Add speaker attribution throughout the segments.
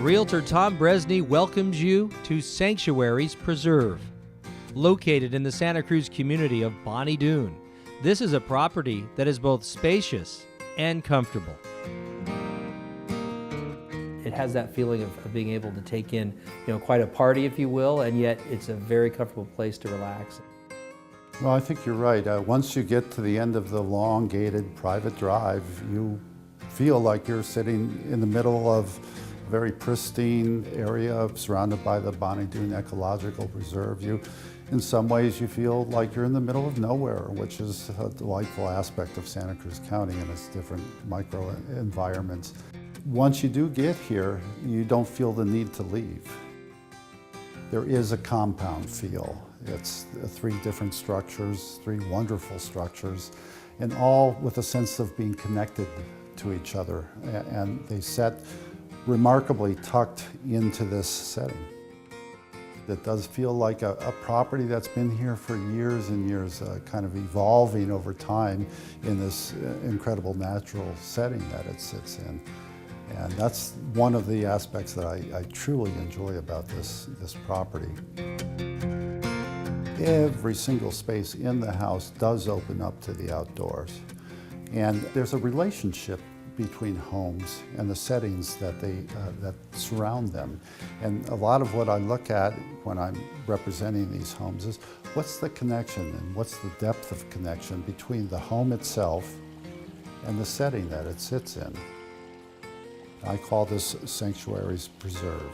Speaker 1: Realtor Tom Brezsny welcomes you to Sanctuary's Preserve. Located in the Santa Cruz community of Bonny Doon, this is a property that is both spacious and comfortable. It has that feeling of being able to take in, quite a party, if you will, and yet it's a very comfortable place to relax.
Speaker 2: Well, I think you're right. Once you get to the end of the long gated private drive, you feel like you're sitting in the middle of a very pristine area surrounded by the Bonny Doon Ecological Reserve. In some ways, you feel like you're in the middle of nowhere, which is a delightful aspect of Santa Cruz County and its different micro environments. Once you do get here, you don't feel the need to leave. There is a compound feel. It's three different structures, three wonderful structures, and all with a sense of being connected to each other. And they set remarkably tucked into this setting. It does feel like a property that's been here for years and years, kind of evolving over time in this incredible natural setting that it sits in. And that's one of the aspects that I truly enjoy about this property. Every single space in the house does open up to the outdoors. And there's a relationship between homes and the settings that surround them. And a lot of what I look at when I'm representing these homes is what's the connection and what's the depth of connection between the home itself and the setting that it sits in. I call this Sanctuary's Preserve.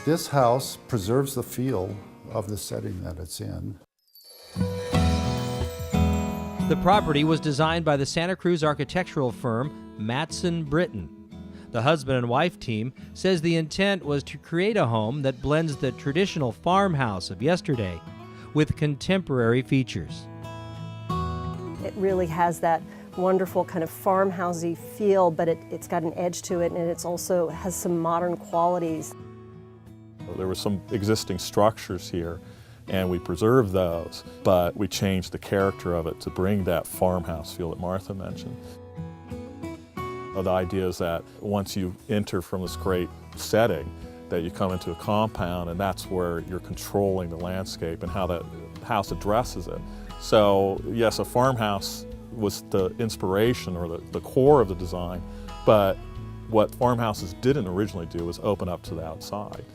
Speaker 2: This house preserves the feel of the setting that it's in.
Speaker 1: The property was designed by the Santa Cruz architectural firm Matson Britton. The husband and wife team says the intent was to create a home that blends the traditional farmhouse of yesterday with contemporary features.
Speaker 3: It really has that wonderful kind of farmhousey feel, but it's got an edge to it, and it's also has some modern qualities.
Speaker 4: There were some existing structures here, and we preserved those, but we changed the character of it to bring that farmhouse feel that Martha mentioned. The idea is that once you enter from this great setting, that you come into a compound, and that's where you're controlling the landscape and how that house addresses it. So yes, a farmhouse was the inspiration or the core of the design, but what farmhouses didn't originally do was open up to the outside.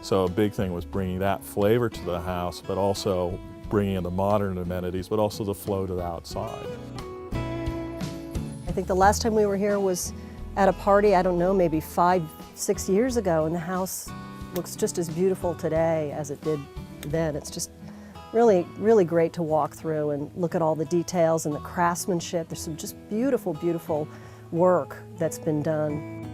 Speaker 4: So a big thing was bringing that flavor to the house, but also bringing in the modern amenities, but also the flow to the outside.
Speaker 3: I think the last time we were here was at a party, I don't know, maybe 5-6 years ago, and the house looks just as beautiful today as it did then. It's just really, really great to walk through and look at all the details and the craftsmanship. There's some just beautiful, beautiful work that's been done.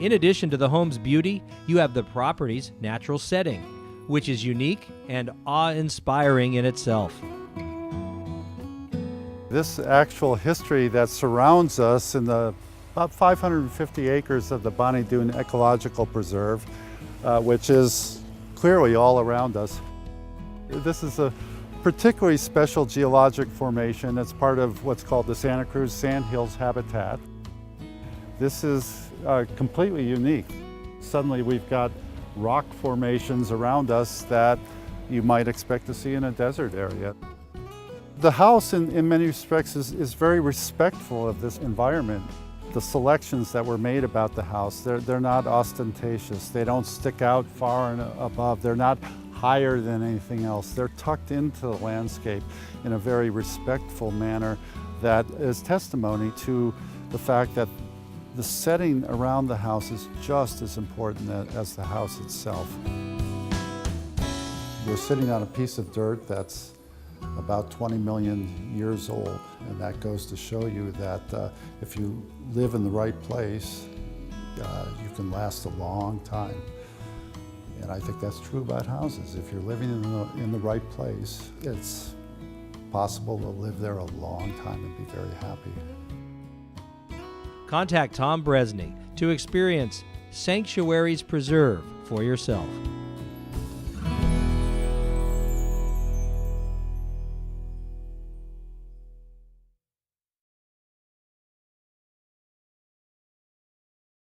Speaker 1: In addition to the home's beauty, you have the property's natural setting, which is unique and awe-inspiring in itself.
Speaker 2: This actual history that surrounds us in the about 550 acres of the Bonny Doon Ecological Reserve, which is clearly all around us. This is a particularly special geologic formation. It's part of what's called the Santa Cruz Sandhills habitat. This is completely unique. Suddenly we've got rock formations around us that you might expect to see in a desert area. The house in many respects is very respectful of this environment. The selections that were made about the house, they're not ostentatious. They don't stick out far and above. They're not higher than anything else. They're tucked into the landscape in a very respectful manner that is testimony to the fact that the setting around the house is just as important as the house itself. We're sitting on a piece of dirt that's about 20 million years old, and that goes to show you that if you live in the right place, you can last a long time. And I think that's true about houses. If you're living in the right place, it's possible to live there a long time and be very happy.
Speaker 1: Contact Tom Brezsny to experience Sanctuary's Preserve for yourself.